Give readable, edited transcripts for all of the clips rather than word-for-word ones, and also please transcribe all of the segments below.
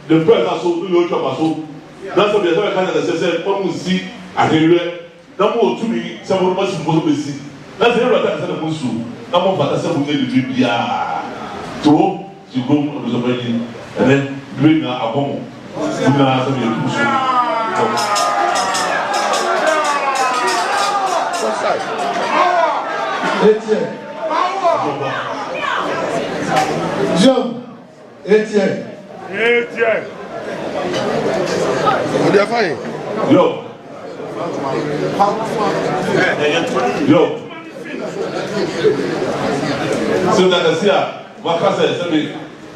The person so do your job so. That's what the other kind of says. One will see and he read. No more to me. Someone must be see. That's the other kind of musu. No more but that's what we need to do. To go on the wedding and then bring a home. Jump. What are fine? Yo. So that I see what I said,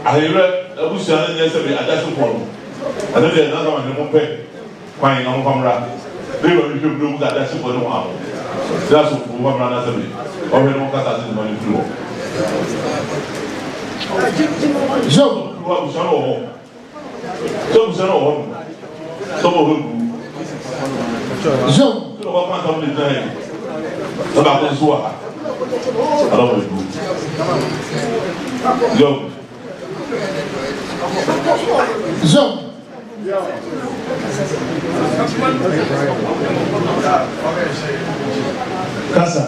I read a bush and yesterday at that point. And then another one, the Mope, crying on camera. They were in the room that that's what one. That's what one ran as a bit. Or we don't cut us in money floor. Jump. What was your home? Some home. Some of them. Jump. What can't come in time? About this war. I don't want to. Jump. Jump. Casa.